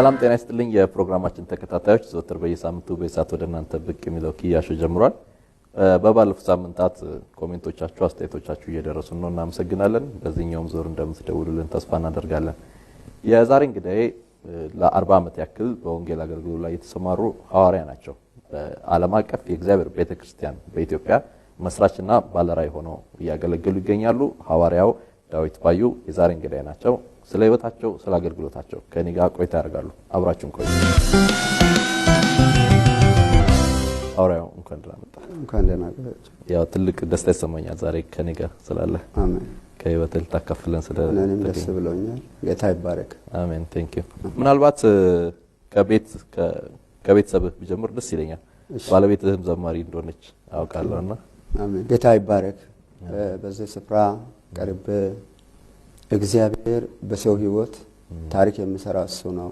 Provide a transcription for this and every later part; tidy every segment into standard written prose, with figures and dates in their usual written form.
ሰላም ጤና ይስጥልኝ የፕሮግራማችን ተከታታዮች ዘወትር በየሳምንቱ በሰዓት ወደ እናንተ ብቅ የሚለው ኪያሾ ጀምሯል። በባለፉት ሳምንታት ኮሜንቶቻችሁ አስተያየቶቻችሁ እየደረሱን ነው እናመሰግናለን። በዚህኛውም ዞር እንደምትደውሉልን ተስፋ እናደርጋለን። የዛሬ እንግዲህ ለ40 ዓመት ያክል በወንጌል አገልግሎት ላይ የተሰማሩ ሐዋርያ ናቸው። በዓለም አቀፍ የእግዚአብሔር ቤተክርስቲያን በኢትዮጵያ መስራችና ባለራዕይ ሆነው እያገለገሉ ይገኛሉ። ሐዋርያው ዳዊት ባዩ የዛሬ እንግዲህ ናቸው። ስለ ህይወታቸው ስለ አገልግሎታቸው ከኔ ጋር ቆይታ ያደርጋሉ። አብራችሁን ቆዩ። ሐዋርያው እንኳን ደህና መጣ። እንኳን ደህና ቆያችሁ። ያው ትልቅ ደስታ ይሰማኛል ዛሬ ከኔ ጋር ስላለ። አሜን። ከህይወትህ ታካፍለን ስለ እኔም ደስ ብሎኛል። ጌታ ይባረክ። አሜን። ቴንክ ዩ። ምናልባት ከቤተሰብህ ቢጀምር ደስ ይለኛል። ባለቤትህም ዘማሪ እንደሆነች አውቃለሁና። አሜን። ጌታ ይባረክ። በዚህ ስፍራ ቀርብ እግዚአብሔር በሰው ህይወት ታሪክ የሚሰራ እሱ ነው።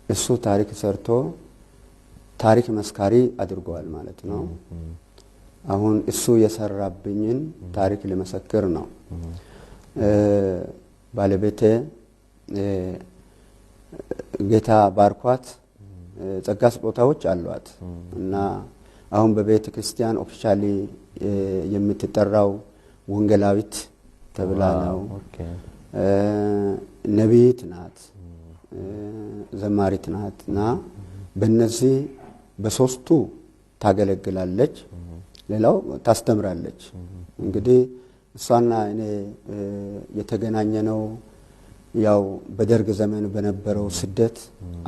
እሱ ታሪክ ሰርቶ ታሪክ መስካሪ አድርጓል ማለት ነው። አሁን እሱ የሰራብኝን ታሪክ ለመሰክር ነው። ባለቤቴ ጌታ ባርኳት ጸጋ ስጦታዎች አሏት እና አሁን በቤተ ክርስቲያን ኦፊሻሊ የምትጠራው ወንጌላዊት ተብላ ነው። ነቢይት ናት፣ ዘማሪት ናትና በእነዚህ በሶስቱ ታገለግላለች። ሌላው ታስተምራለች። እንግዲህ እሷና እኔ የተገናኘነው ያው በደርግ ዘመን በነበረው ስደት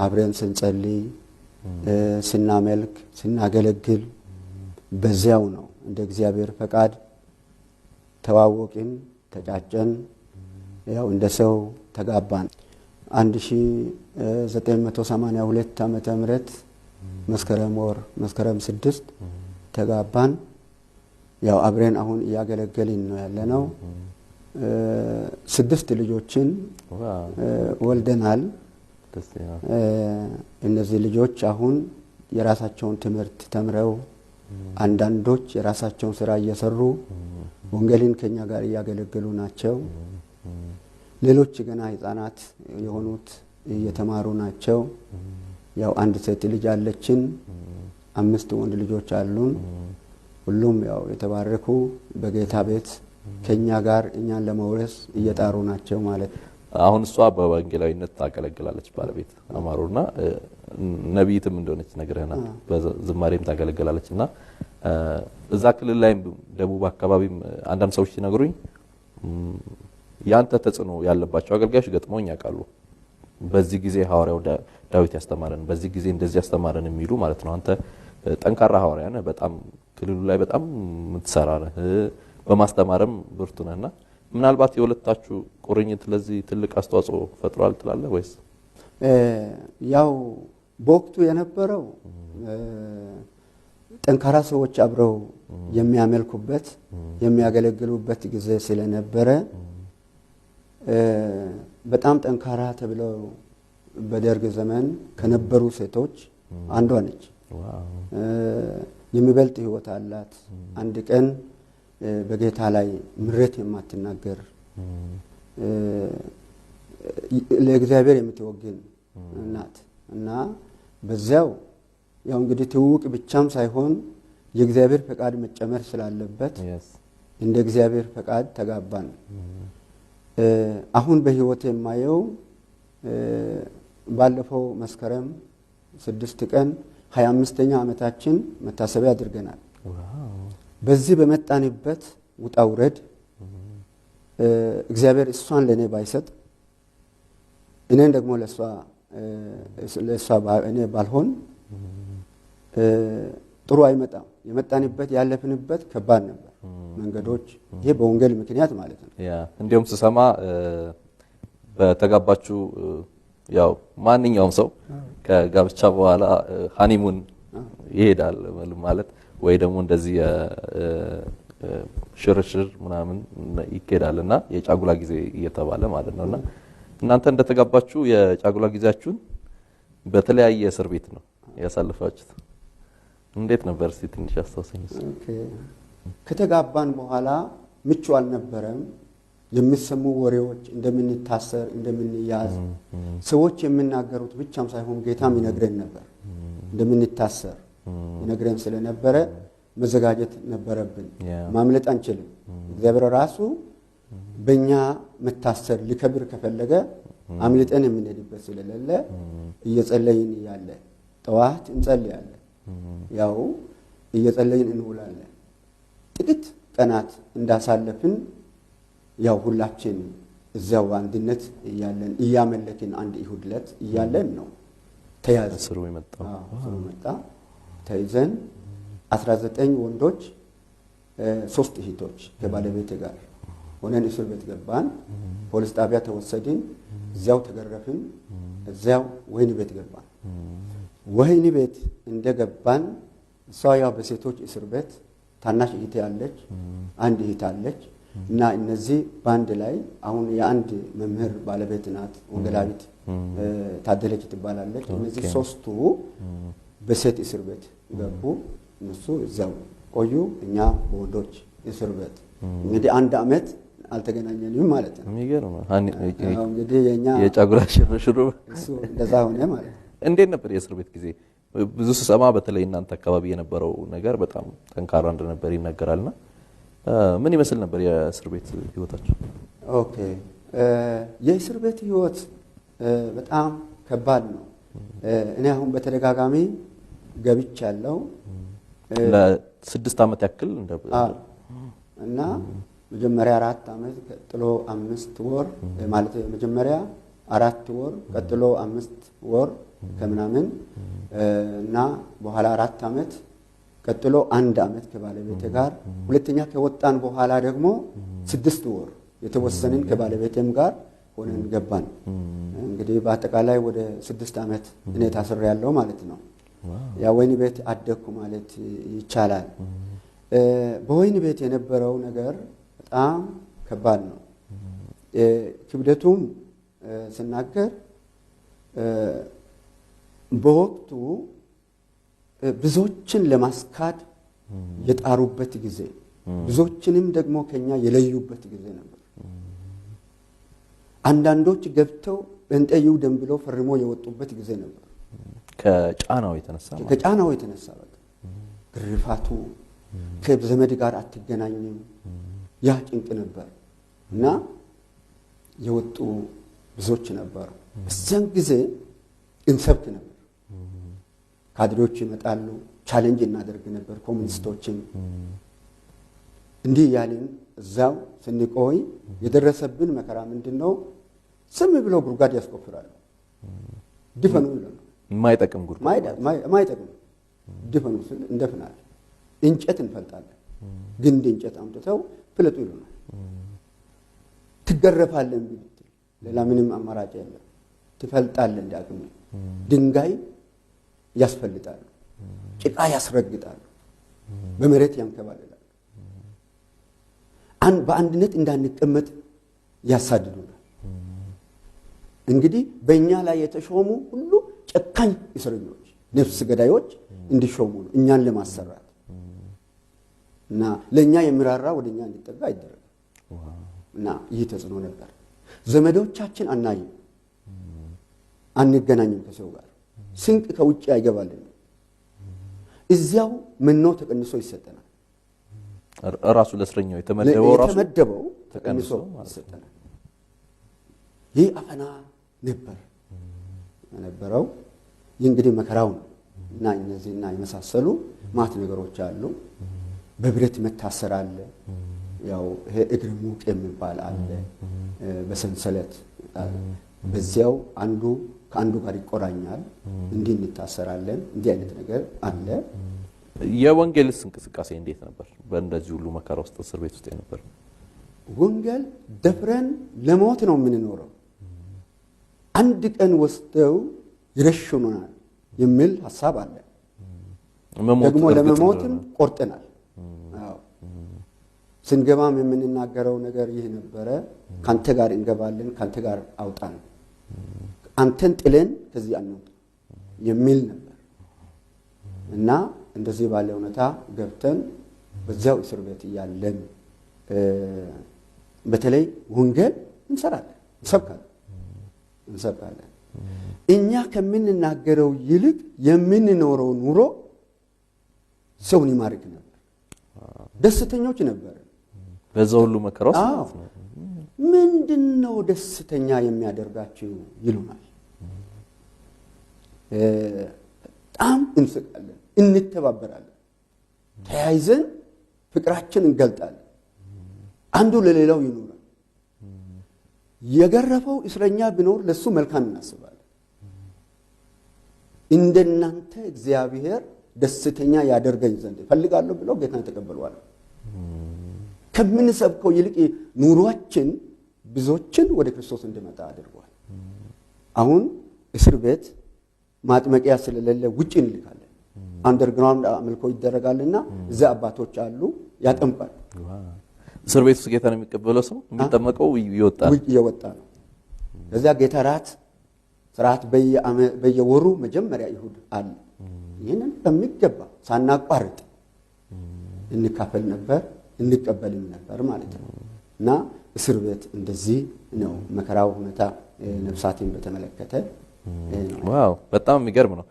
አብረን ስንጸልይ ስናመልክ ስናገለግል በዚያው ነው። እንደ እግዚአብሔር ፈቃድ ተዋወቅን፣ ተጫጨን፣ ያው እንደ ሰው ተጋባን። 1982 ዓመተ ምህረት መስከረም 6 ተጋባን። ያው አብረን አሁን እያገለገልን ነው ያለነው። 6 ልጆችን ወልደናል። እነዚህ ልጆች አሁን የራሳቸውን ትምህርት ተምረው አንዳንዶች የራሳቸውን ስራ እየሰሩ ወንጌልን ከኛ ጋር እያገለገሉ ናቸው። ሌሎች ገና ህፃናት የሆኑት እየተማሩ ናቸው። ያው አንድ ሴት ልጅ አለችን፣ 5 ወንድ ልጆች አሉን። ሁሉም ያው የተባረኩ በጌታ ቤት ከኛ ጋር እኛን ለመውረስ እየጣሩ ናቸው ማለት ነው። አሁን እሷ በወንጌላዊነት ታገለግላለች ባለቤት አማሩና ነቢይትም እንደሆነች ነግረናል። በዝማሬም ታገለግላለችና እዛ ክልል ላይ ደቡብ አካባቢም አንዳንድ ሰዎች ሲነግሩኝ ያንተ ተጽዕኖ ያለባቸው አገልጋዮች ገጥመውኝ ያውቃሉ። በዚህ ጊዜ ሐዋርያው ዳዊት ያስተማረን፣ በዚህ ጊዜ እንደዚህ ያስተማረን የሚሉ ማለት ነው። አንተ ጠንካራ ሐዋርያ ነህ፣ በጣም ክልሉ ላይ በጣም የምትሰራ ነህ፣ በማስተማርም ብርቱ ነህና ምናልባት የሁለታችሁ ቁርኝት ለዚህ ትልቅ አስተዋጽኦ ፈጥሯል ትላለህ ወይስ? ያው በወቅቱ የነበረው ጠንካራ ሰዎች አብረው የሚያመልኩበት የሚያገለግሉበት ጊዜ ስለነበረ በጣም ጠንካራ ተብለው በደርግ ዘመን ከነበሩ ሴቶች አንዷ ነች። የሚበልጥ ህይወት አላት። አንድ ቀን በጌታ ላይ ምሬት የማትናገር ለእግዚአብሔር የምትወግን ናት እና በዚያው ያው እንግዲህ ትውውቅ ብቻም ሳይሆን የእግዚአብሔር ፈቃድ መጨመር ስላለበት እንደ እግዚአብሔር ፈቃድ ተጋባን። አሁን በህይወት የማየው ባለፈው መስከረም 6 ቀን 25ኛ ዓመታችን መታሰቢያ አድርገናል። በዚህ በመጣንበት ውጣ ውረድ እግዚአብሔር እሷን ለኔ ባይሰጥ እኔን ደግሞ ለሷ እኔ ባልሆን ጥሩ አይመጣም። የመጣንበት ያለፍንበት ከባድ ነበር መንገዶች። ይሄ በወንጌል ምክንያት ማለት ነው። እንዲሁም ስሰማ በተጋባችሁ ያው ማንኛውም ሰው ከጋብቻ በኋላ ሃኒሙን ይሄዳል ማለት ወይ ደግሞ እንደዚህ ሽርሽር ምናምን ይኬዳልና የጫጉላ ጊዜ እየተባለ ማለት ነውና እናንተ እንደተጋባችሁ የጫጉላ ጊዜያችሁን በተለያየ እስር ቤት ነው ያሳለፋችሁት። እንዴት ነበር እስቲ ትንሽ አስተዋውሰኝ። ከተጋባን በኋላ ምቹ አልነበረም። የሚሰሙ ወሬዎች እንደምንታሰር እንደምንያዝ ሰዎች የሚናገሩት ብቻም ሳይሆን ጌታም ይነግረን ነበር እንደምንታሰር ይነግረን ስለነበረ መዘጋጀት ነበረብን ማምለጥ አንችልም እግዚአብሔር ራሱ በእኛ መታሰር ሊከብር ከፈለገ አምልጠን የምንሄድበት ስለሌለ እየጸለይን ያለ ጠዋት እንጸልያለን ያው እየጸለይን እንውላለን ጥቂት ቀናት እንዳሳለፍን ያው ሁላችን እዚያው አንድነት እያለን እያመለክን አንድ ይሁድ ዕለት እያለን ነው ተያዘ ስሩ መጣ ተይዘን 19 ወንዶች 3 እህቶች ከባለቤቴ ጋር ሆነን እስር ቤት ገባን ፖሊስ ጣቢያ ተወሰድን እዚያው ተገረፍን እዚያው ወህኒ ቤት ገባን ወህኒ ቤት እንደገባን ሰውያ በሴቶች እስር ቤት ታናሽ እህቴ አለች አንድ እህት አለች እና እነዚህ ባንድ ላይ አሁን የአንድ መምህር ባለቤት ናት ወንጌላዊት ታደለች ትባላለች እነዚህ ሶስቱ በሴት እስር ቤት ገቡ እነሱ እዚያው ቆዩ እኛ በወንዶች እስር ቤት እንግዲህ አንድ አመት አልተገናኘንም ማለት ነው የሚገርም እንግዲህ የኛ የጫጉላ ሽርሽሩ እሱ እንደዛ ሆነ ማለት ነው እንዴት ነበር የእስር ቤት ጊዜ ብዙ ስሰማ በተለይ እናንተ አካባቢ የነበረው ነገር በጣም ጠንካራ እንደነበር ይነገራልና ምን ይመስል ነበር የእስር ቤት ህይወታችሁ ኦኬ የእስር ቤት ህይወት በጣም ከባድ ነው እኔ አሁን በተደጋጋሚ ገብቻለሁ ለ6 አመት ያክል እና መጀመሪያ 4 አመት ቀጥሎ 5 ወር ማለት መጀመሪያ 4 ወር ቀጥሎ 5 ወር ከምናምን እና በኋላ 4 አመት ቀጥሎ 1 አመት ከባለቤቴ ጋር ሁለተኛ ከወጣን በኋላ ደግሞ 6 ወር የተወሰነን ከባለቤቴም ጋር ሆነን ገባን እንግዲህ በአጠቃላይ ወደ 6 አመት እኔ ታስሬያለሁ ማለት ነው ያ ወህኒ ቤት አደኩ ማለት ይቻላል በወህኒ ቤት የነበረው ነገር በጣም ከባድ ነው ክብደቱም ስናገር በወቅቱ ብዙዎችን ለማስካድ የጣሩበት ጊዜ ብዙዎችንም ደግሞ ከኛ የለዩበት ጊዜ ነበር አንዳንዶች ገብተው እንጠይው ደም ብለው ፈርሞ የወጡበት ጊዜ ነበር ከጫናው የተነሳ በቃ ግርፋቱ ከዘመድ ጋር አትገናኝም ያ ጭንቅ ነበር እና የወጡ ብዙዎች ነበሩ በዚያን ጊዜ እንሰብክ ነበር ካድሬዎች ይመጣሉ ቻሌንጅ እናደርግ ነበር ኮሙኒስቶችን እንዲህ ያልን እዛው ስንቆይ የደረሰብን መከራ ምንድነው ስም ብለው ጉርጓድ ያስቆፍራሉ ድፈኑ ይላሉ ማይጠቅም ጉርጓድ ማይጠቅም ድፈኑ ስል እንደፍናል እንጨት እንፈልጣለን ግንድ እንጨት አምጥተው ፍለጡ ይሉናል ትገረፋለን ቢል ሌላ ምንም አማራጭ የለም ትፈልጣለን እንዳቅም ድንጋይ ያስፈልጣሉ ጭቃ ያስረግጣሉ በመሬት ያንከባለላሉ በአንድነት እንዳንቀመጥ ያሳድዱናል እንግዲህ በእኛ ላይ የተሾሙ ሁሉ ጨካኝ እስረኞች ነፍስ ገዳዮች እንዲሾሙ ነው እኛን ለማሰራት እና ለኛ የሚራራ ወደኛ እንዲጠጋ አይደረግ እና ይህ ተጽዕኖ ነበር ዘመዶቻችን አናይም አንገናኝም ከሰው ጋር ስንቅ ከውጭ አይገባልን እዚያው ምነው ተቀንሶ ይሰጠናል ራሱ ለእስረኛው የተመደበው ተቀንሶ ይሰጠናል ይህ አፈና ነበረው ይህ እንግዲህ መከራው ነው እና እነዚህና የመሳሰሉ ማት ነገሮች አሉ በብረት መታሰር አለ ያው ይሄ እግር ሙቅ የሚባል አለ በሰንሰለት በዚያው አንዱ ከአንዱ ጋር ይቆራኛል እንዲህ እንታሰራለን እንዲህ አይነት ነገር አለ የወንጌልስ እንቅስቃሴ እንዴት ነበር በእንደዚህ ሁሉ መከራ ውስጥ እስር ቤት ውስጥ ነበር ወንጌል ደፍረን ለሞት ነው የምንኖረው አንድ ቀን ወስደው ይረሽኑናል የሚል ሐሳብ አለ ደግሞ ለመሞትም ቆርጠናል አዎ ስንገባም የምንናገረው ነገር ይህ ነበረ ካንተ ጋር እንገባለን ካንተ ጋር አውጣን አንተን ጥለን ከዚህ አንወጣ የሚል ነበር እና እንደዚህ ባለ ሁኔታ ገብተን በዚያው እስር ቤት ያለን በተለይ ወንጌል እንሰራለን፣ እንሰብካለን። እኛ ከምንናገረው ይልቅ የምንኖረው ኑሮ ሰውን ይማርክ ነበር። ደስተኞች ነበር በዛ ሁሉ መከራ ውስጥ። ምንድነው ደስተኛ የሚያደርጋችሁ ይሉናል። በጣም እንስቃለን፣ እንተባበራለን፣ ተያይዘን ፍቅራችን እንገልጣለን። አንዱ ለሌላው ይኖራል። የገረፈው እስረኛ ቢኖር ለሱ መልካም እናስባለን። እንደናንተ እግዚአብሔር ደስተኛ ያደርገኝ ዘንድ እፈልጋለሁ ብለው ጌታን ተቀበሏል። ከምንሰብከው ይልቅ ኑሯችን ብዙዎችን ወደ ክርስቶስ እንዲመጣ አድርጓል። አሁን እስር ቤት ማጥመቂያ ስለሌለ ውጪ እንልካለን። አንደርግራውንድ አምልኮ ይደረጋልና እዛ አባቶች አሉ ያጠምቃሉ። እስር ቤት ውስጥ ጌታን የሚቀበለው ሰው የሚጠመቀው ይወጣ ነው። ከዛ ጌታ ስርዓት በየወሩ መጀመሪያ ይሁድ አለ። ይህንን በሚገባ ሳናቋርጥ እንካፈል ነበር፣ እንቀበልም ነበር ማለት ነው። እና እስር ቤት እንደዚህ ነው መከራው ሁኔታ ነፍሳትን በተመለከተ። ዋው በጣም የሚገርም ነው።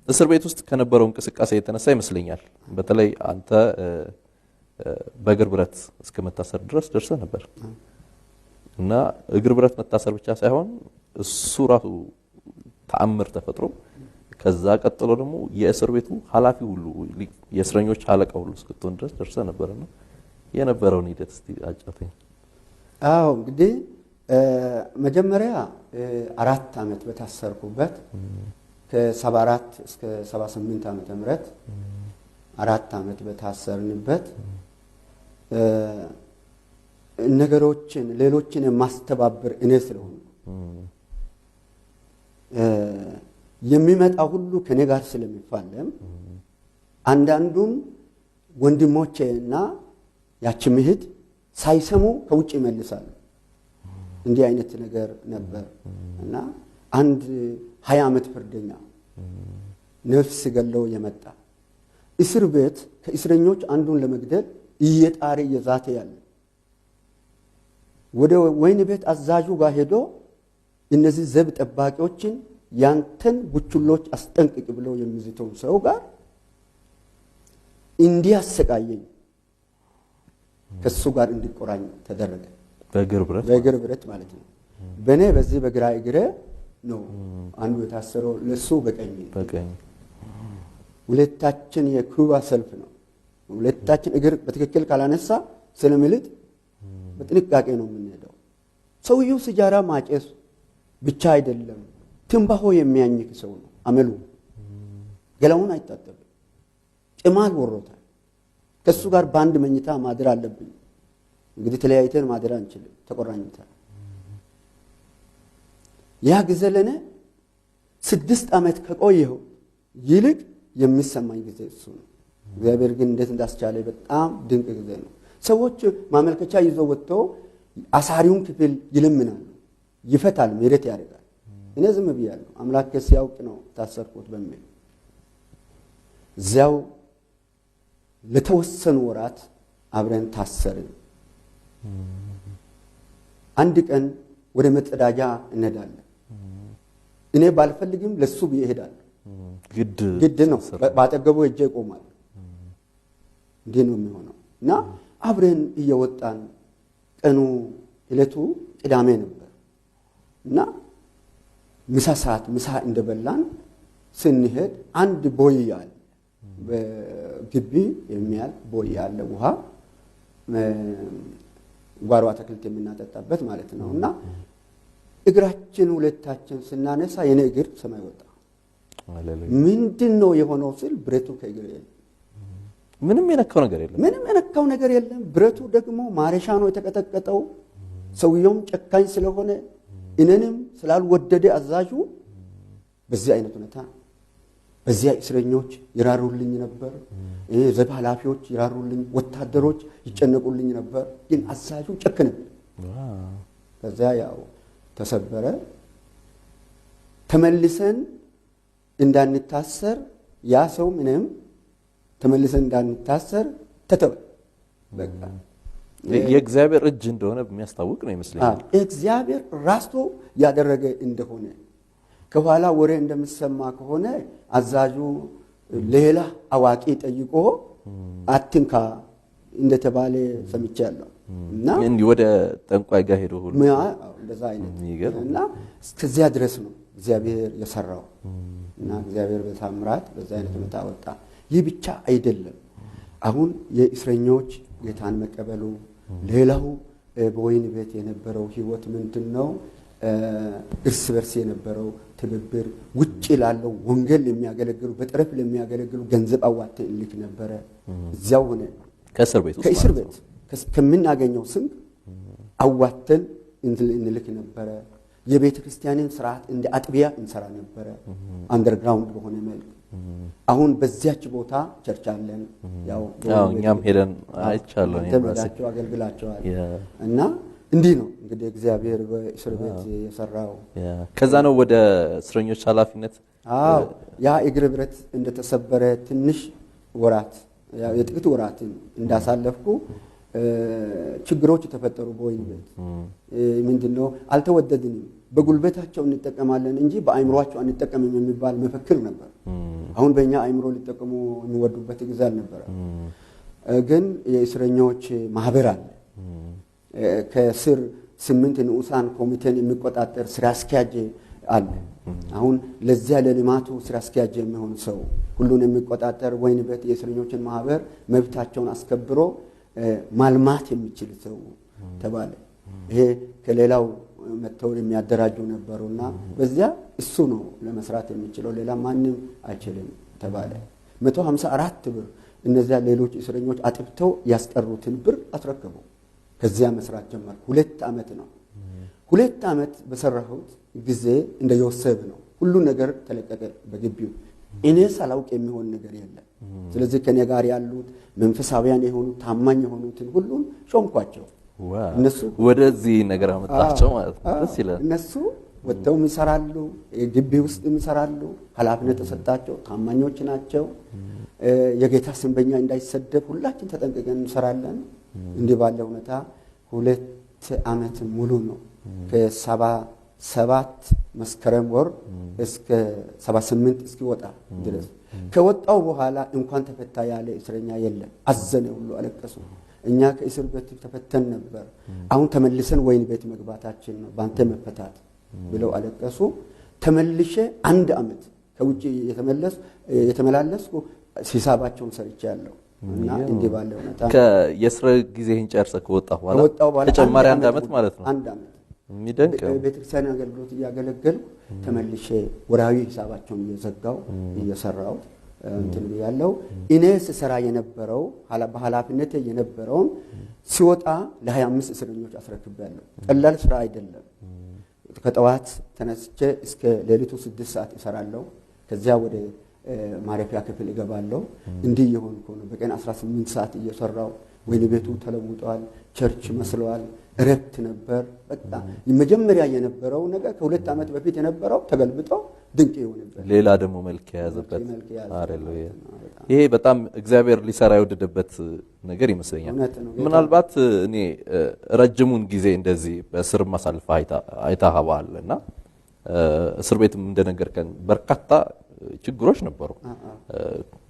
እስር ቤት ውስጥ ከነበረው እንቅስቃሴ የተነሳ ይመስለኛል በተለይ አንተ በእግር ብረት እስከ መታሰር ድረስ ደርሰህ ነበር። እና እግር ብረት መታሰር ብቻ ሳይሆን እሱ ራሱ ተአምር ተፈጥሮ ከዛ ቀጥሎ ደግሞ የእስር ቤቱ ኃላፊ ሁሉ የእስረኞች አለቃ ሁሉ እስክትሆን ድረስ ደርሰህ ነበርና የነበረውን ሂደት እስቲ አጫውተኝ። አዎ እንግዲህ መጀመሪያ 4 ዓመት በታሰርኩበት ከ74 እስከ 78 ዓመተ ምህረት 4 ዓመት በታሰርንበት ነገሮችን ሌሎችን የማስተባበር እኔ ስለሆነ የሚመጣ ሁሉ ከኔ ጋር ስለሚፋለም አንዳንዱን ወንድሞቼና ያቺ ምህት ሳይሰሙ ከውጭ ይመልሳሉ። እንዲህ አይነት ነገር ነበር እና አንድ 20 ዓመት ፍርደኛ ነፍስ ገለው የመጣ እስር ቤት ከእስረኞች አንዱን ለመግደል እየጣረ እየዛተ ያለ ወደ ወይን ቤት አዛዡ ጋር ሄዶ እነዚህ ዘብ ጠባቂዎችን ያንተን ቡችሎች አስጠንቅቅ ብለው የሚዝተው ሰው ጋር እንዲያሰቃየኝ ከሱ ጋር እንዲቆራኝ ተደረገ። በእግር ብረት ማለት ነው። በእኔ በዚህ በግራ እግሬ ነው አንዱ የታሰረው፣ ለሱ በቀኝ። ሁለታችን የኩባ ሰልፍ ነው። ሁለታችን እግር በትክክል ካላነሳ ስለሚልጥ በጥንቃቄ ነው የምንሄደው። ሰውየው ሲጃራ ማጨስ ብቻ አይደለም ትንባሆ የሚያኝክ ሰው ነው። አመሉ ገላውን አይታጠብም፣ ጭማል ወሮታል። ከሱ ጋር በአንድ መኝታ ማደር አለብኝ። እንግዲህ ተለያይተን ማደር አንችልም፣ ተቆራኝተን። ያ ጊዜ ለኔ 6 ዓመት ከቆየው ይልቅ የሚሰማኝ ጊዜ እሱ ነው። እግዚአብሔር ግን እንዴት እንዳስቻለ በጣም ድንቅ ጊዜ ነው። ሰዎች ማመልከቻ ይዘው ወጥተው አሳሪውን ክፍል ይለምናሉ፣ ይፈታል፣ ምህረት ያደርጋል። እኔ ዝም ብያለሁ። አምላክ ሲያውቅ ነው ታሰርኩት በሚል እዚያው ለተወሰኑ ወራት አብረን ታሰርን። አንድ ቀን ወደ መጸዳጃ እንሄዳለን። እኔ ባልፈልግም ለሱ ብዬ እሄዳለሁ። ግድ ነው። ባጠገቡ እጄ ቆማለሁ። እንዲህ ነው የሚሆነው። እና አብረን እየወጣን ቀኑ እለቱ ቅዳሜ ነበር እና ምሳ ሰዓት ምሳ እንደበላን ስንሄድ አንድ ቦይ አለ፣ በግቢ የሚያል ቦይ አለ፣ ውሃ ጓሮ አትክልት የምናጠጣበት ማለት ነው። እና እግራችን ሁለታችን ስናነሳ የኔ እግር ሰማይ ወጣ። ምንድነው የሆነው ስል ብረቱ ከእግሬ ምንም የነካው ነገር የለም። ብረቱ ደግሞ ማረሻ ነው የተቀጠቀጠው። ሰውየውም ጨካኝ ስለሆነ እኔንም ስላልወደደ አዛዡ በዚህ አይነት ሁኔታ በዚያ እስረኞች ይራሩልኝ ነበር፣ ዘብ ኃላፊዎች ይራሩልኝ፣ ወታደሮች ይጨነቁልኝ ነበር። ግን አዛዡ ጨከነብኝ። ከዚያ ያው ተሰበረ። ተመልሰን እንዳንታሰር ያ ሰው ምንም ተመልሰን እንዳንታሰር ተተወ። በቃ የእግዚአብሔር እጅ እንደሆነ የሚያስታውቅ ነው ይመስለኛል። እግዚአብሔር ራሱ ያደረገ እንደሆነ ከኋላ ወሬ እንደምሰማ ከሆነ አዛዡ ሌላ አዋቂ ጠይቆ አትንካ እንደተባለ ሰምቻለሁ። እና እንዲህ ወደ ጠንቋይ ጋር ሄዶ ሁሉ እንደዛ አይነት እና እስከዚያ ድረስ ነው እግዚአብሔር የሰራው። እና እግዚአብሔር በታምራት በዛ አይነት ሁኔታ ወጣ። ይህ ብቻ አይደለም። አሁን የእስረኞች ጌታን መቀበሉ፣ ሌላው በወይን ቤት የነበረው ህይወት ምንድነው? እርስ በርስ የነበረው ትብብር፣ ውጪ ላለው ወንጌል የሚያገለግሉ በጥረፍ ለሚያገለግሉ ገንዘብ አዋተ ልክ ነበረ። እዚያው ሆነ ከእስር ቤት ከምናገኘው ስንቅ አዋተን እንልክ ነበረ። የቤተ ክርስቲያንን ስርዓት እንደ አጥቢያ እንሰራ ነበረ አንደርግራውንድ በሆነ መልክ። አሁን በዚያች ቦታ ቸርች አለን። ያው እኛም ሄደን አይቻለን ተመዳቸው አገልግላቸዋል። እና እንዲህ ነው እንግዲህ እግዚአብሔር በእስር ቤት የሰራው። ከዛ ነው ወደ እስረኞች ኃላፊነት። ያ እግር ብረት እንደተሰበረ ትንሽ ወራት የጥቂት ወራትን እንዳሳለፍኩ ችግሮች ተፈጠሩ በወይን ቤት። ምንድነው? አልተወደድንም፣ በጉልበታቸው እንጠቀማለን እንጂ በአእምሮአቸው አንጠቀምም የሚባል መፈክር ነበር። አሁን በእኛ አእምሮ ሊጠቀሙ የሚወዱበት ጊዜ አልነበረ። ግን የእስረኞች ማህበር አለ። ከስር 8 ንዑሳን ኮሚቴን የሚቆጣጠር ስራ አስኪያጅ አለ። አሁን ለዚያ ለልማቱ ስራ አስኪያጅ የሚሆን ሰው ሁሉን የሚቆጣጠር ወይን ቤት የእስረኞችን ማህበር መብታቸውን አስከብሮ ማልማት የሚችል ሰው ተባለ። ይሄ ከሌላው መተው የሚያደራጁ ነበሩና በዚያ እሱ ነው ለመስራት የሚችለው፣ ሌላ ማንም አይችልም ተባለ። 154 ብር እነዚያ ሌሎች እስረኞች አጥብተው ያስቀሩትን ብር አስረከቡ። ከዚያ መስራት ጀመርኩ። 2 ዓመት ነው። 2 ዓመት በሰራሁት ጊዜ እንደ ዮሴፍ ነው። ሁሉ ነገር ተለቀቀ በግቢው። እኔ ሳላውቅ የሚሆን ነገር የለም። ስለዚህ ከኔ ጋር ያሉት መንፈሳዊያን የሆኑት ታማኝ የሆኑትን ሁሉን ሾምኳቸው። እነሱ ወደዚህ ነገር አመጣቸው ማለት ነው። ደስ ይላል። እነሱ ወጥተው ይሰራሉ፣ ግቢ ውስጥ ይሰራሉ። ኃላፊነት ተሰጣቸው። ታማኞች ናቸው። የጌታ ስም በእኛ እንዳይሰደብ ሁላችን ተጠንቅቀን እንሰራለን። እንዲህ ባለ ሁኔታ 2 ዓመት ሙሉ ነው ከ77 መስከረም ወር እስከ 78 እስኪወጣ ድረስ። ከወጣው በኋላ እንኳን ተፈታ ያለ እስረኛ የለም። አዘነ፣ ሁሉ አለቀሱ። እኛ ከእስር ቤት ተፈተን ነበር፣ አሁን ተመልሰን ወይን ቤት መግባታችን ነው ባንተ መፈታት ብለው አለቀሱ። ተመልሼ 1 ዓመት ከውጪ የተመላለስኩ ሂሳባቸውን ሰርቻለሁ። እና እንዲህ ባለ ሁኔታ የስራ ጊዜህን ጨርሰህ ከወጣህ በኋላ ተጨማሪ 1 ዓመት ማለት ነው። 1 ዓመት የሚደንቅ ቤተክርስቲያን አገልግሎት እያገለገልኩ ተመልሼ ወራዊ ሂሳባቸውን እየዘጋው እየሰራው እንትን ያለው እኔ ስሰራ የነበረው በኃላፊነት የነበረውን ሲወጣ ለ25 እስረኞች አስረክቤያለሁ። ቀላል ስራ አይደለም። ከጠዋት ተነስቼ እስከ ሌሊቱ 6 ሰዓት እሰራለሁ። ከዚያ ወደ ማረፊያ ክፍል እገባለሁ። እንዲህ የሆንኩ ነው። በቀን 18 ሰዓት እየሰራው ወይን ቤቱ ተለውጧል። ቸርች መስሏል። እረፍት ነበር። በቃ መጀመሪያ የነበረው ነገር ከ2 ዓመት በፊት የነበረው ተገልብጦ ድንቅ ይሆንበት ሌላ ደግሞ መልክ የያዘበት ሃሌሉያ። ይሄ በጣም እግዚአብሔር ሊሰራ የወደደበት ነገር ይመስለኛል። ምናልባት እኔ ረጅሙን ጊዜ እንደዚህ በእስር ማሳልፍ አይታሃባልና እስር ቤትም እንደነገርከን በርካታ ችግሮች ነበሩ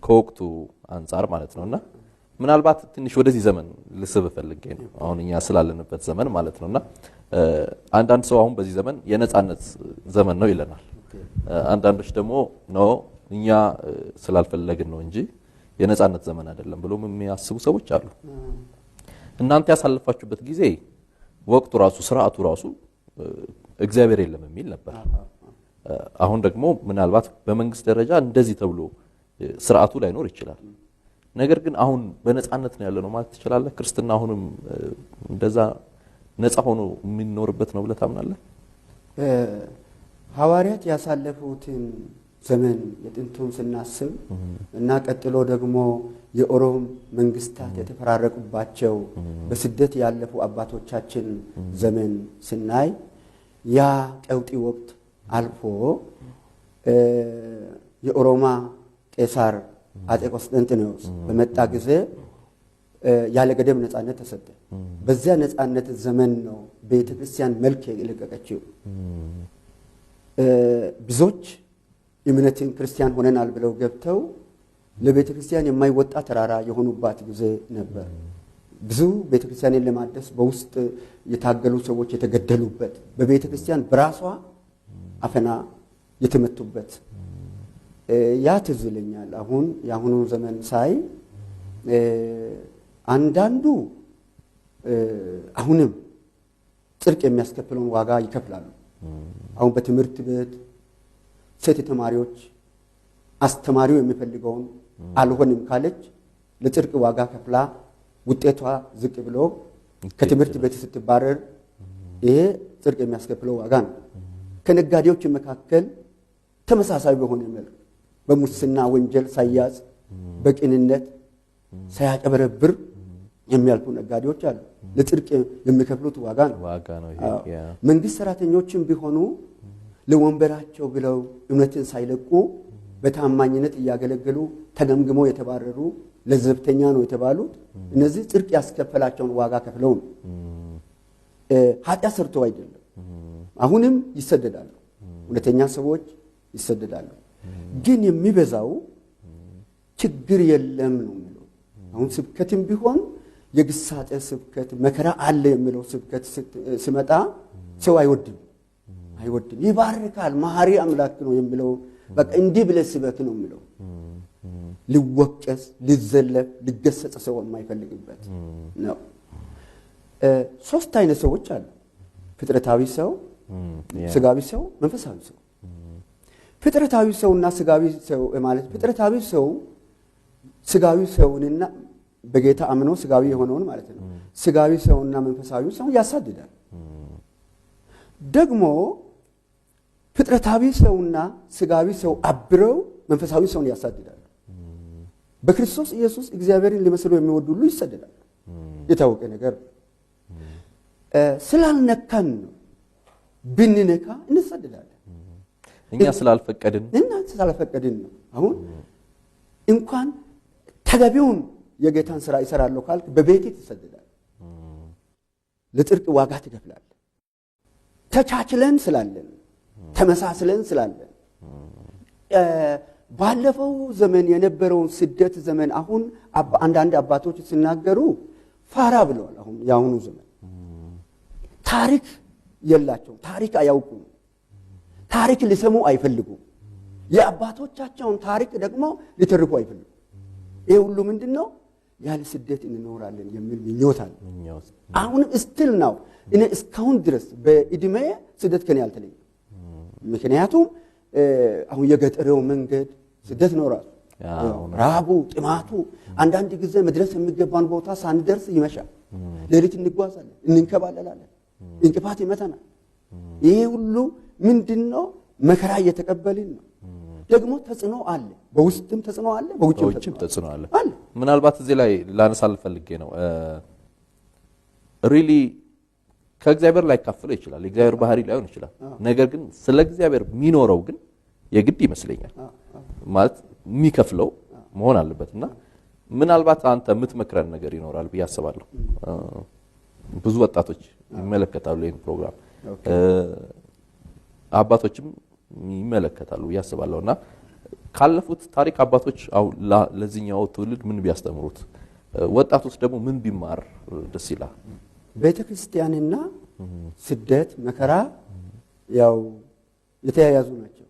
ከወቅቱ አንፃር ማለት ነውና ምናልባት ትንሽ ወደዚህ ዘመን ልስብ ፈልጌ ነው። አሁን እኛ ስላለንበት ዘመን ማለት ነውና አንዳንድ ሰው አሁን በዚህ ዘመን የነጻነት ዘመን ነው ይለናል። አንዳንዶች ደግሞ ነው እኛ ስላልፈለግን ነው እንጂ የነጻነት ዘመን አይደለም ብሎ የሚያስቡ ሰዎች አሉ። እናንተ ያሳልፋችሁበት ጊዜ ወቅቱ ራሱ ስርዓቱ ራሱ እግዚአብሔር የለም የሚል ነበር። አሁን ደግሞ ምናልባት በመንግስት ደረጃ እንደዚህ ተብሎ ስርዓቱ ላይኖር ይችላል። ነገር ግን አሁን በነጻነት ነው ያለነው ማለት ትችላለህ? ክርስትና አሁንም እንደዛ ነጻ ሆኖ የሚኖርበት ነው ብለህ ታምናለህ? ሐዋርያት ያሳለፉትን ዘመን የጥንቱን ስናስብ እና ቀጥሎ ደግሞ የኦሮም መንግስታት የተፈራረቁባቸው በስደት ያለፉ አባቶቻችን ዘመን ስናይ ያ ቀውጢ ወቅት አልፎ የኦሮማ ቄሳር አጤ ቆስጠንጢኖስ በመጣ ጊዜ ያለ ገደብ ነፃነት ተሰጠ። በዚያ ነፃነት ዘመን ነው ቤተ ክርስቲያን መልክ የለቀቀችው። ብዙዎች እምነትን ክርስቲያን ሆነናል ብለው ገብተው ለቤተ ክርስቲያን የማይወጣ ተራራ የሆኑባት ጊዜ ነበር። ብዙ ቤተ ክርስቲያንን ለማደስ በውስጥ የታገሉ ሰዎች የተገደሉበት፣ በቤተ ክርስቲያን በራሷ አፈና የተመቱበት ያ ትዝ ይለኛል። አሁን የአሁኑ ዘመን ሳይ አንዳንዱ አሁንም ጽድቅ የሚያስከፍለውን ዋጋ ይከፍላሉ። አሁን በትምህርት ቤት ሴት ተማሪዎች አስተማሪው የሚፈልገውን አልሆንም ካለች ለጽድቅ ዋጋ ከፍላ ውጤቷ ዝቅ ብሎ ከትምህርት ቤት ስትባረር ይሄ ጽድቅ የሚያስከፍለው ዋጋ ነው። ከነጋዴዎች መካከል ተመሳሳይ በሆነ መልክ በሙስና ወንጀል ሳያዝ በቅንነት ሳያጨበረብር የሚያልፉ ነጋዴዎች አሉ። ለጽድቅ የሚከፍሉት ዋጋ ነው። መንግስት ሰራተኞችም ቢሆኑ ለወንበራቸው ብለው እምነትን ሳይለቁ በታማኝነት እያገለገሉ ተገምግመው የተባረሩ ለዘብተኛ ነው የተባሉት እነዚህ ጽድቅ ያስከፈላቸውን ዋጋ ከፍለው ነው። ኃጢአት ሰርተው አይደለም። አሁንም ይሰደዳሉ፣ እውነተኛ ሰዎች ይሰደዳሉ። ግን የሚበዛው ችግር የለም ነው የሚለው። አሁን ስብከትም ቢሆን የግሳጤ ስብከት መከራ አለ የሚለው ስብከት ሲመጣ ሰው አይወድም። ይባርካል፣ መሐሪ አምላክ ነው የሚለው በቃ እንዲህ ብለህ ስበክ ነው የሚለው። ሊወቀስ ሊዘለፍ ሊገሰጽ ሰው የማይፈልግበት ነው። ሶስት አይነት ሰዎች አሉ። ፍጥረታዊ ሰው፣ ስጋዊ ሰው፣ መንፈሳዊ ሰው። ፍጥረታዊ ሰውና ስጋዊ ሰው ማለት ፍጥረታዊ ሰው ስጋዊ ሰውንና በጌታ አምኖ ስጋዊ የሆነውን ማለት ነው። ስጋዊ ሰውና መንፈሳዊ ሰው ያሳድዳል። ደግሞ ፍጥረታዊ ሰውና ስጋዊ ሰው አብረው መንፈሳዊ ሰውን ያሳድዳሉ። በክርስቶስ ኢየሱስ እግዚአብሔርን ሊመስሉ የሚወዱ ሁሉ ይሰደዳሉ። የታወቀ ነገር ስላልነካን ነው። ብንነካ እንሰደዳለን። እኛ ስላልፈቀድን ነው። አሁን እንኳን ተገቢውን የጌታን ስራ ይሰራለሁ ካልክ በቤት ትሰደዳለህ። ለጽድቅ ዋጋ ትከፍላለህ። ተቻችለን ስላለን ተመሳስለን ስላለን ባለፈው ዘመን የነበረውን ስደት ዘመን አሁን አንዳንድ አባቶች ሲናገሩ ፋራ ብለዋል። አሁን የአሁኑ ዘመን ታሪክ የላቸውም። ታሪክ አያውቁም። ታሪክ ሊሰሙ አይፈልጉም። የአባቶቻቸውን ታሪክ ደግሞ ሊተርኩ አይፈልጉም። ይሄ ሁሉ ምንድነው? ያለ ስደት እንኖራለን የሚል ምኞት አለ። አሁንም እስቲል ነው። እኔ እስካሁን ድረስ በእድሜ ስደት ከኔ አልተለየም። ምክንያቱም አሁን የገጠሬው መንገድ ስደት ነው ራሱ። ራቡ፣ ጥማቱ፣ አንዳንድ ጊዜ መድረስ የሚገባን ቦታ ሳንደርስ ይመሻል። ሌሊት እንጓዛለን፣ እንንከባለላለን፣ እንቅፋት ይመታናል። ይሄ ሁሉ ምንድነው? መከራ እየተቀበልን ነው። ደግሞ ተጽዕኖ አለ፣ በውስጥም ተጽዕኖ አለ፣ በውጭም ተጽዕኖ አለ። ምናልባት እዚህ ላይ ላነሳል ፈልጌ ነው ሪሊ ከእግዚአብሔር ላይ ካፈለው ይችላል፣ የእግዚአብሔር ባህሪ ላይሆን ይችላል። ነገር ግን ስለ እግዚአብሔር የሚኖረው ግን የግድ ይመስለኛል ማለት የሚከፍለው መሆን አለበትና ምናልባት አንተ የምትመክረን ነገር ይኖራል ብዬ አስባለሁ። ብዙ ወጣቶች ይመለከታሉ ይሄን ፕሮግራም፣ አባቶችም ይመለከታሉ ብዬ አስባለሁና ካለፉት ታሪክ አባቶች አሁን ለዚህኛው ትውልድ ምን ቢያስተምሩት፣ ወጣቶች ደግሞ ምን ቢማር ደስ ይላል? ቤተ ክርስቲያንና ስደት መከራ ያው የተያያዙ ናቸው።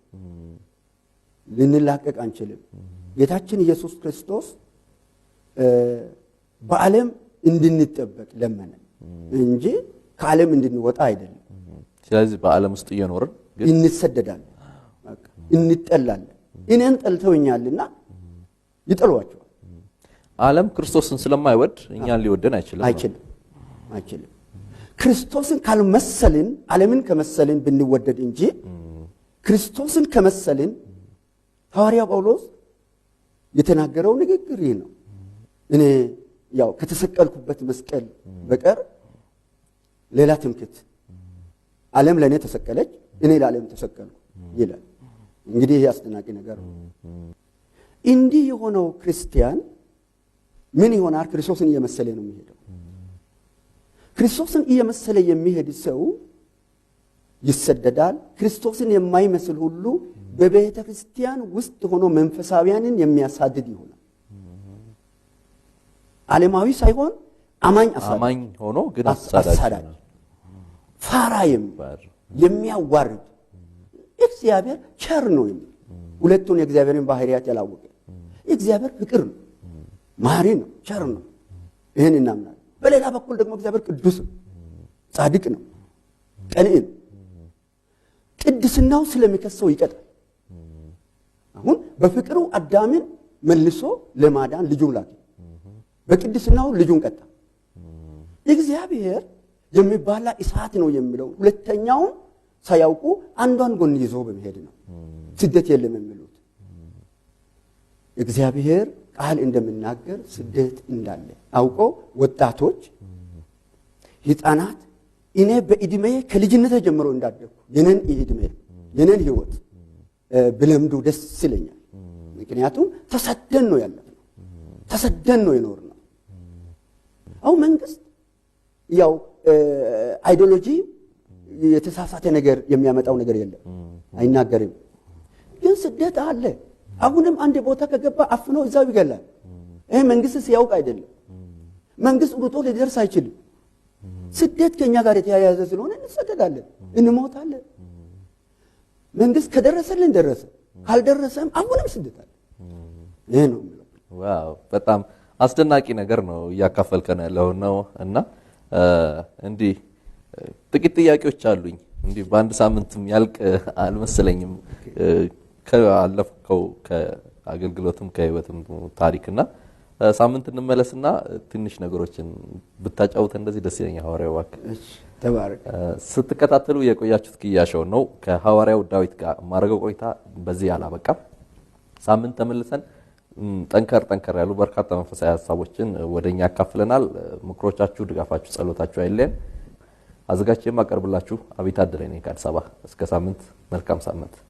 ልንላቀቅ አንችልም። ጌታችን ኢየሱስ ክርስቶስ በዓለም እንድንጠበቅ ለመነ እንጂ ከዓለም እንድንወጣ አይደለም። ስለዚህ በዓለም ውስጥ እየኖርን ግን እንሰደዳለን፣ እንጠላለን። እኔን ጠልተውኛልና ይጠሏቸዋል። ዓለም ክርስቶስን ስለማይወድ እኛን ሊወደን አይችልም። ክርስቶስን ካልመሰልን ዓለምን ከመሰልን ብንወደድ እንጂ ክርስቶስን ከመሰልን ሐዋርያው ጳውሎስ የተናገረው ንግግር ይህ ነው። እኔ ያው ከተሰቀልኩበት መስቀል በቀር ሌላ ትምክህት፣ ዓለም ለእኔ ተሰቀለች፣ እኔ ለዓለም ተሰቀልኩ ይላል። እንግዲህ ይህ አስደናቂ ነገር ነው። እንዲህ የሆነው ክርስቲያን ምን ይሆናል? ክርስቶስን እየመሰለ ነው የሚሄደው። ክርስቶስን እየመሰለ የሚሄድ ሰው ይሰደዳል። ክርስቶስን የማይመስል ሁሉ በቤተ ክርስቲያን ውስጥ ሆኖ መንፈሳውያንን የሚያሳድድ ይሆናል። ዓለማዊ ሳይሆን አማኝ ሆኖ ግን አሳዳጅ ፋራይም የሚያዋርድ እግዚአብሔር ቸር ነው የሚል ሁለቱን የእግዚአብሔርን ባህሪያት ያላወቀ እግዚአብሔር ፍቅር ነው፣ ማሪ ነው፣ ቸር ነው። ይህን እናምናለን። በሌላ በኩል ደግሞ እግዚአብሔር ቅዱስ ነው፣ ጻድቅ ነው፣ ቀንዕ ነው። ቅድስናው ስለሚከሰው ይቀጣል። አሁን በፍቅሩ አዳምን መልሶ ለማዳን ልጁን ላከ፣ በቅድስናው ልጁን ቀጣ። እግዚአብሔር የሚባላ እሳት ነው የሚለው ሁለተኛውን ሳያውቁ አንዷን ጎን ይዞ በመሄድ ነው ስደት የለም የሚሉት። እግዚአብሔር ቃል እንደምናገር ስደት እንዳለ አውቆ ወጣቶች፣ ሕፃናት እኔ በእድሜ ከልጅነት ጀምሮ እንዳደግኩ የነን እድሜ የነን ህይወት ብለምዱ ደስ ይለኛል። ምክንያቱም ተሰደን ነው ያለነው፣ ተሰደን ነው የኖርነው። አሁን መንግስት ያው አይዲዮሎጂ የተሳሳተ ነገር የሚያመጣው ነገር የለም አይናገርም። ግን ስደት አለ። አሁንም አንድ ቦታ ከገባ አፍኖ እዛው ይገላል። ይሄ መንግስት ሲያውቅ አይደለም። መንግስት ሩጦ ሊደርስ አይችልም። ስደት ከኛ ጋር የተያያዘ ስለሆነ እንሰደዳለን፣ እንሞታለን። መንግስት ከደረሰልን ደረሰ፣ ካልደረሰም አሁንም ስደት አለ። ይሄ ነው የሚለው። ዋው በጣም አስደናቂ ነገር ነው እያካፈልከን ያለው ነው። እና እንዲህ ጥቂት ጥያቄዎች አሉኝ። እንዲህ በአንድ ሳምንትም ያልቅ አልመሰለኝም። ከአለፈው ከአገልግሎትም ከህይወትም ታሪክና ሳምንት እንመለስና ትንሽ ነገሮችን ብታጫውተ እንደዚህ ደስ ይለኛል። ሐዋርያው እባክህ ተባረክ። ስትከታተሉ የቆያችሁት ኪያሾው ነው። ከሐዋርያው ዳዊት ጋር ማድረገው ቆይታ በዚህ አላበቃም። ሳምንት ተመልሰን ጠንከር ያሉ በርካታ መንፈሳዊ ሐሳቦችን ወደኛ ያካፍለናል። ምክሮቻችሁ፣ ድጋፋችሁ፣ ጸሎታችሁ አይለየን። አዘጋጅቼ የማቀርብላችሁ አቤት አድረኝ ከአዲስ አበባ። እስከ ሳምንት፣ መልካም ሳምንት።